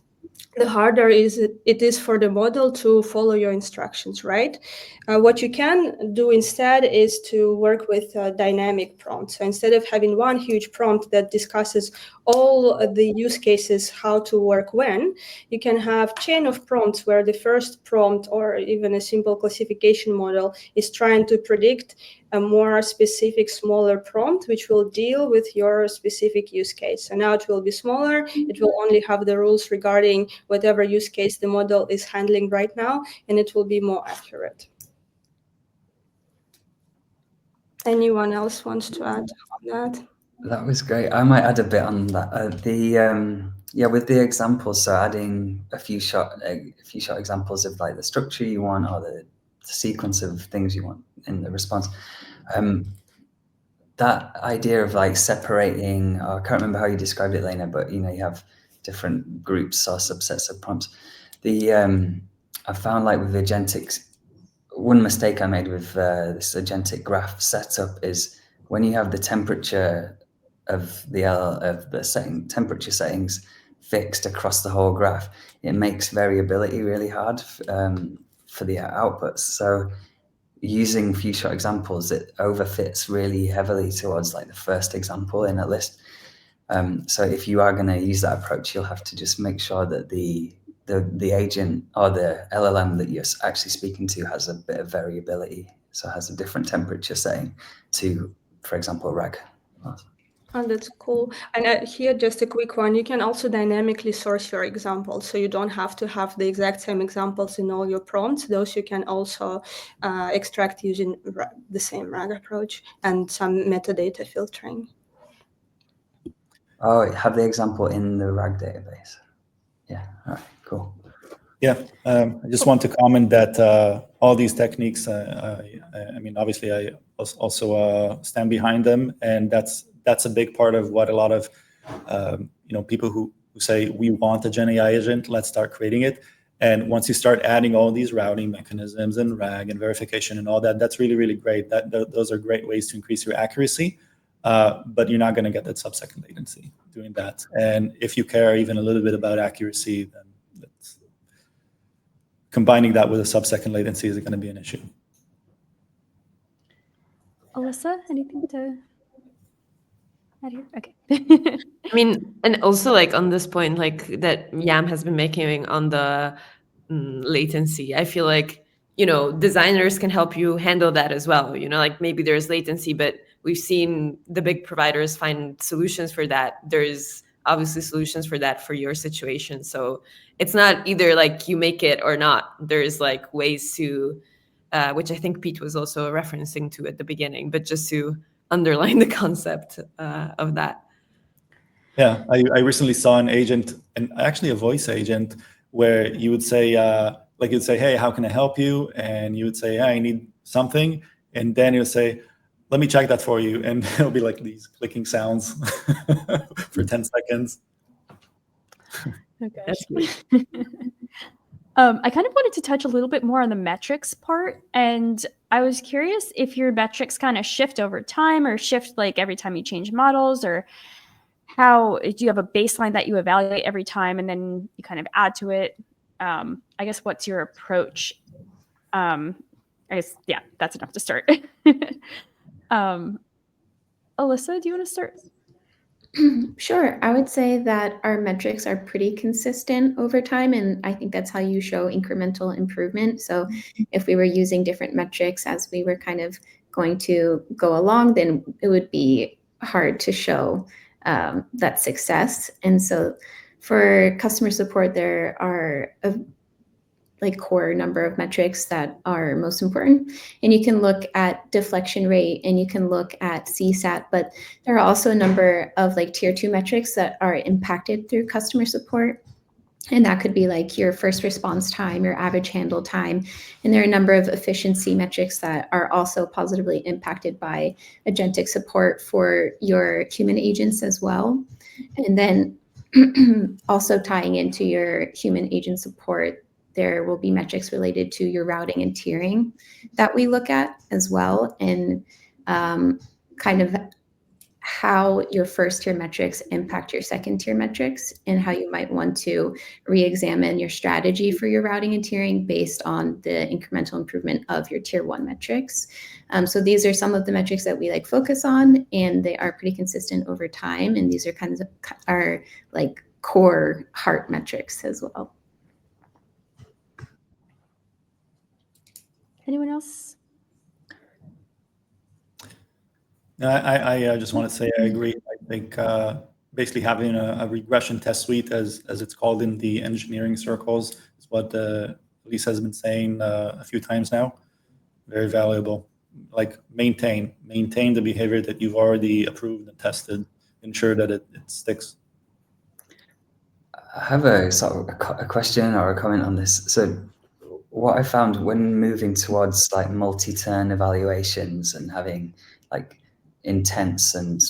the harder it is for the model to follow your instructions, right? What you can do instead is to work with dynamic prompts. So instead of having one huge prompt that discusses all the use cases, how to work when, you can have chain of prompts where the first prompt, or even a simple classification model, is trying to predict a more specific, smaller prompt, which will deal with your specific use case. So now it will be smaller. It will only have the rules regarding whatever use case the model is handling right now, and it will be more accurate. Anyone else wants to add on that? That was great. I might add a bit on that. With the examples, so adding a few short examples of like the structure you want or the sequence of things you want in the response. That idea of like separating, I can't remember how you described it, Lena, but you have different groups or subsets of prompts. I found like with agentics, one mistake I made with this agentic graph setup is when you have the temperature of the temperature settings fixed across the whole graph, it makes variability really hard for the outputs. So using few short examples, it overfits really heavily towards like the first example in a list. So if you are going to use that approach, you'll have to just make sure that the agent or the LLM that you're actually speaking to has a bit of variability, so has a different temperature setting to, for example, RAG. Oh, that's cool. And here, just a quick one. You can also dynamically source your examples. So you don't have to have the exact same examples in all your prompts. Those you can also extract using the same RAG approach and some metadata filtering. Oh, have the example in the RAG database. Yeah, all right, cool. Yeah, I just want to comment that all these techniques, I mean, obviously I also stand behind them, and that's a big part of what a lot of people who say we want a GenAI agent, let's start creating it. And once you start adding all these routing mechanisms and RAG and verification and all that, that's really, really great. Those are great ways to increase your accuracy, but you're not going to get that sub-second latency doing that. And if you care even a little bit about accuracy, then combining that with a sub-second latency is going to be an issue. Alyssa, anything to add here? Okay. I mean, and also like on this point, like that Yam has been making on the latency, I feel like, designers can help you handle that as well. Like maybe there's latency, but we've seen the big providers find solutions for that. There's obviously solutions for that for your situation. So it's not either like you make it or not. There's like ways to, which I think Pete was also referencing to at the beginning, but just to underline the concept of that. Yeah, I recently saw an agent, and actually a voice agent, where you would say, you'd say, hey, how can I help you? And you would say, I need something. And then you'll say, let me check that for you. And it'll be like these clicking sounds for 10 seconds. Okay. That's cute. I kind of wanted to touch a little bit more on the metrics part, and I was curious if your metrics kind of shift over time or shift like every time you change models, or how do you have a baseline that you evaluate every time and then you kind of add to it? I guess what's your approach? I guess, yeah, that's enough to start. Alyssa, do you want to start? Sure. I would say that our metrics are pretty consistent over time, and I think that's how you show incremental improvement. So if we were using different metrics as we were kind of going to go along, then it would be hard to show that success. And so for customer support, there are a core number of metrics that are most important. And you can look at deflection rate and you can look at CSAT, but there are also a number of tier 2 metrics that are impacted through customer support. And that could be like your first response time, your average handle time. And there are a number of efficiency metrics that are also positively impacted by agentic support for your human agents as well. And then also tying into your human agent support, there will be metrics related to your routing and tiering that we look at as well, and kind of how your first tier metrics impact your second tier metrics, and how you might want to re-examine your strategy for your routing and tiering based on the incremental improvement of your tier 1 metrics. So these are some of the metrics that we focus on, and they are pretty consistent over time. And these are kind of our core heart metrics as well. Anyone else? I just want to say I agree. I think basically having a regression test suite, as it's called in the engineering circles, is what Alyssa has been saying a few times now. Very valuable. Maintain the behavior that you've already approved and tested. Ensure that it sticks. I have a sort of a question or a comment on this. So what I found when moving towards multi-turn evaluations and having intense and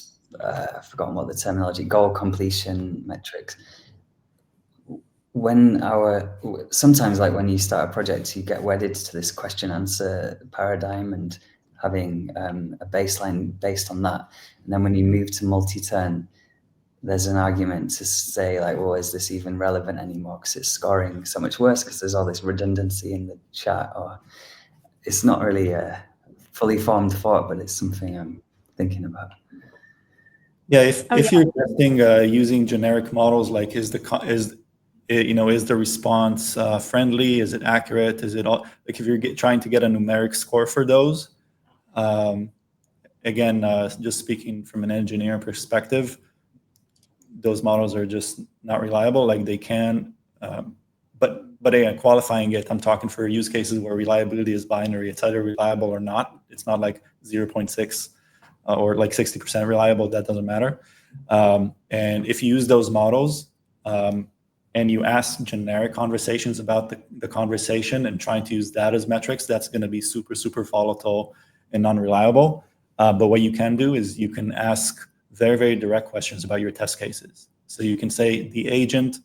I've forgotten what the terminology, goal completion metrics, sometimes when you start a project, you get wedded to this question answer paradigm and having a baseline based on that. And then when you move to multi-turn, there's an argument to say well, is this even relevant anymore because it's scoring so much worse because there's all this redundancy in the chat, or it's not really a fully formed thought, but it's something I'm thinking about. Yeah, if you're testing using generic models, is the response friendly? Is it accurate? Is it all if you're trying to get a numeric score for those? Again, just speaking from an engineer perspective, those models are just not reliable. They can, but again, qualifying it, I'm talking for use cases where reliability is binary. It's either reliable or not. It's not 0.6 or 60% reliable. That doesn't matter. And if you use those models and you ask generic conversations about the conversation and trying to use that as metrics, that's going to be super, super volatile and unreliable. But what you can do is you can ask very, very direct questions about your test cases. So you can say the agent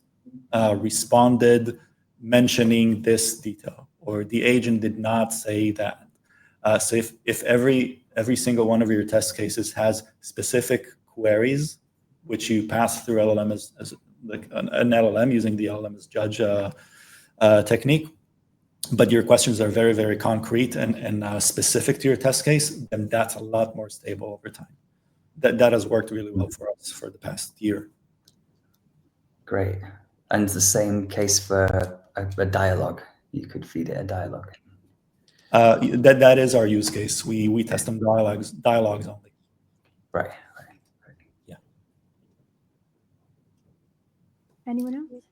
responded mentioning this detail, or the agent did not say that. So if every single one of your test cases has specific queries, which you pass through LLM as an LLM using the LLM as judge technique, but your questions are very, very concrete and specific to your test case, then that's a lot more stable over time. That has worked really well for us for the past year. Great. And the same case for a dialogue. You could feed it a dialogue. That is our use case. We test them dialogues only. Right. Yeah. Anyone else?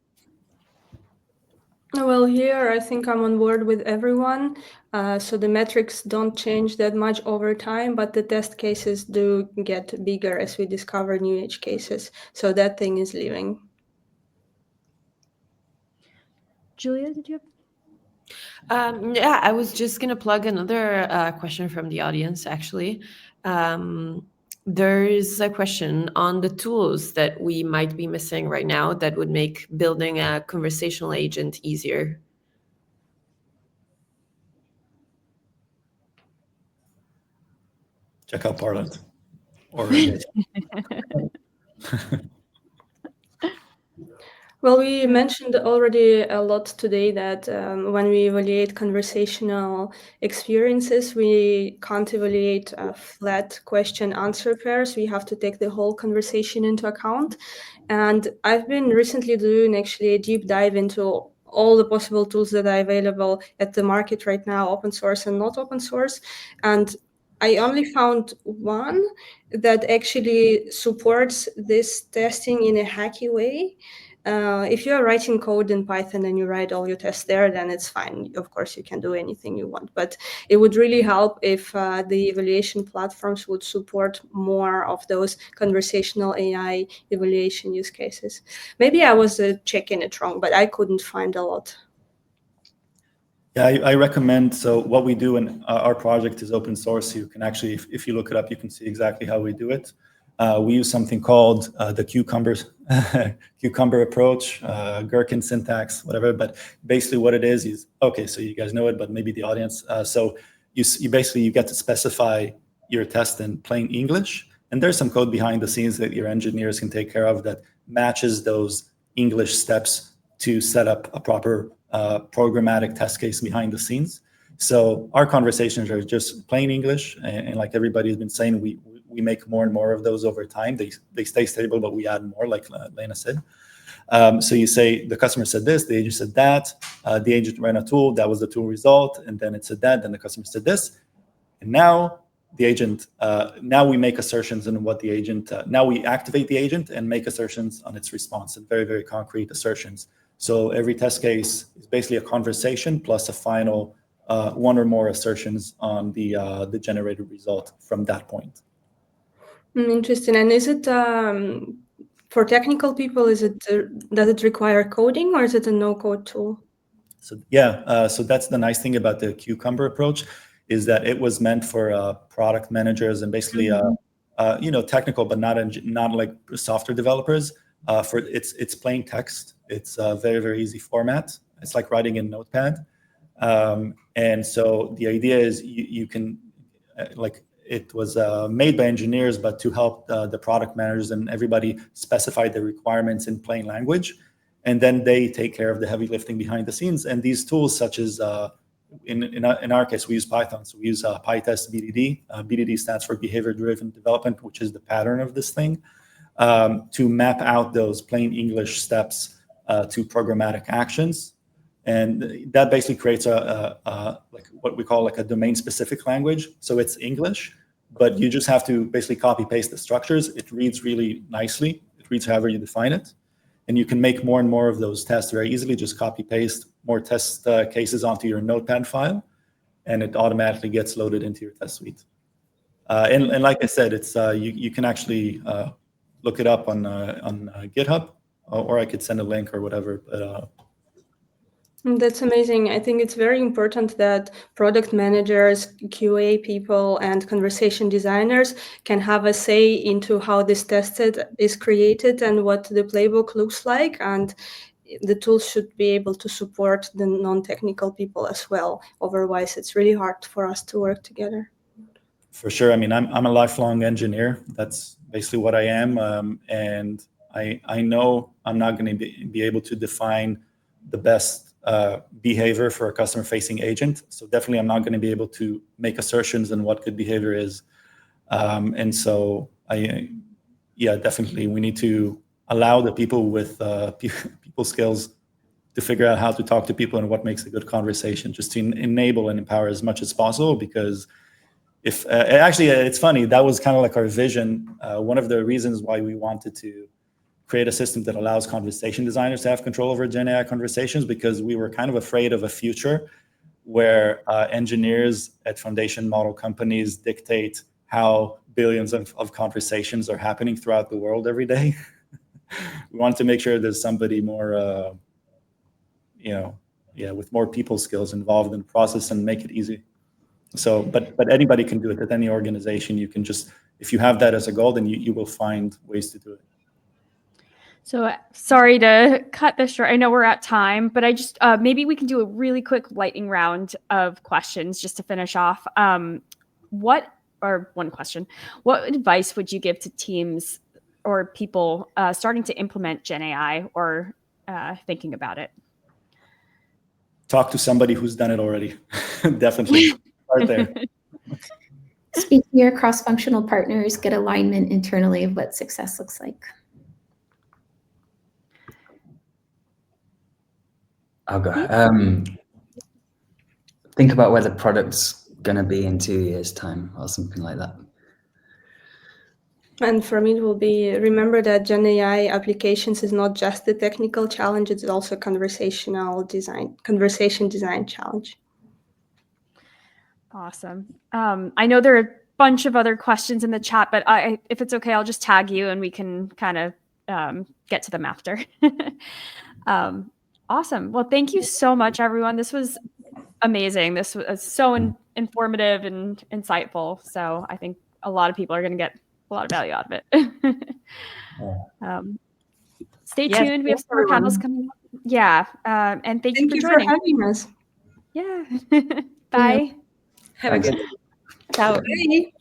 Well, here I think I'm on board with everyone. So the metrics don't change that much over time, but the test cases do get bigger as we discover new edge cases. So that thing is leaving. Giulia, did you have? Yeah, I was just going to plug another question from the audience, actually. There's a question on the tools that we might be missing right now that would make building a conversational agent easier. Check out Parlant. Or Well, we mentioned already a lot today that when we evaluate conversational experiences, we can't evaluate flat question-answer pairs. We have to take the whole conversation into account. And I've been recently doing actually a deep dive into all the possible tools that are available at the market right now, open source and not open source. And I only found one that actually supports this testing in a hacky way. If you're writing code in Python and you write all your tests there, then it's fine. Of course, you can do anything you want. But it would really help if the evaluation platforms would support more of those conversational AI evaluation use cases. Maybe I was checking it wrong, but I couldn't find a lot. Yeah, I recommend. So what we do in our project is open source. You can actually, if you look it up, you can see exactly how we do it. We use something called the cucumber approach, gherkin syntax, whatever. But basically what it is okay, so you guys know it, but maybe the audience. So you basically get to specify your test in plain English. And there's some code behind the scenes that your engineers can take care of that matches those English steps to set up a proper programmatic test case behind the scenes. So our conversations are just plain English. And like everybody's been saying, we make more and more of those over time. They stay stable, but we add more, like Lena said. So you say the customer said this, the agent said that, the agent ran a tool, that was the tool result, and then it said that, then the customer said this. And now the agent, now we make assertions on what the agent, now we activate the agent and make assertions on its response, and very, very concrete assertions. So every test case is basically a conversation plus a final one or more assertions on the generated result from that point. Interesting. And is it for technical people? Does it require coding, or is it a no-code tool? So yeah, so that's the nice thing about the cucumber approach, is that it was meant for product managers and basically technical, but not like software developers. For it's plain text. It's a very, very easy format. It's like writing in Notepad. And so the idea is you can it was made by engineers, but to help the product managers and everybody specify the requirements in plain language. And then they take care of the heavy lifting behind the scenes. And these tools, such as in our case, we use Python. So we use PyTest BDD. BDD stands for behavior-driven development, which is the pattern of this thing, to map out those plain English steps to programmatic actions. And that basically creates like what we call like a domain-specific language. So it's English, but you just have to basically copy-paste the structures. It reads really nicely. It reads however you define it. And you can make more and more of those tests very easily. Just copy-paste more test cases onto your Notepad file, and it automatically gets loaded into your test suite. And like I said, it's you can actually look it up on GitHub, or I could send a link or whatever. But that's amazing. I think it's very important that product managers, QA people, and conversation designers can have a say into how this tested is created and what the playbook looks like. And the tools should be able to support the non-technical people as well. Otherwise, it's really hard for us to work together. For sure. I mean, I'm a lifelong engineer. That's basically what I am. And I know I'm not going to be able to define the best behavior for a customer-facing agent. So definitely I'm not going to be able to make assertions on what good behavior is. And so definitely we need to allow the people with people skills to figure out how to talk to people and what makes a good conversation, just to enable and empower as much as possible. Because if actually, it's funny, that was kind of like our vision. One of the reasons why we wanted to create a system that allows conversation designers to have control over GenAI conversations, because we were kind of afraid of a future where engineers at foundation model companies dictate how billions of conversations are happening throughout the world every day. We wanted to make sure there's somebody more, with more people skills involved in the process and make it easy. So, but anybody can do it at any organization. You can just, if you have that as a goal, then you will find ways to do it. So sorry to cut this short. I know we're at time, but I just maybe we can do a really quick lightning round of questions just to finish off. One question. What advice would you give to teams or people starting to implement GenAI or thinking about it? Talk to somebody who's done it already. Definitely start there. Speak to your cross-functional partners, get alignment internally of what success looks like. I'll go. Think about where the product's going to be in 2 years' time or something like that. And for me, it will be, remember that GenAI applications is not just a technical challenge, it's also a conversation design challenge. Awesome. I know there are a bunch of other questions in the chat, but if it's okay, I'll just tag you and we can kind of get to them after. Awesome. Well, thank you so much, everyone. This was amazing. This was so informative and insightful. So I think a lot of people are going to get a lot of value out of it. Stay tuned. We have some more panels coming up. Yeah. And thank you for joining. For having us. Yeah. Bye. Have a good Ciao. Bye.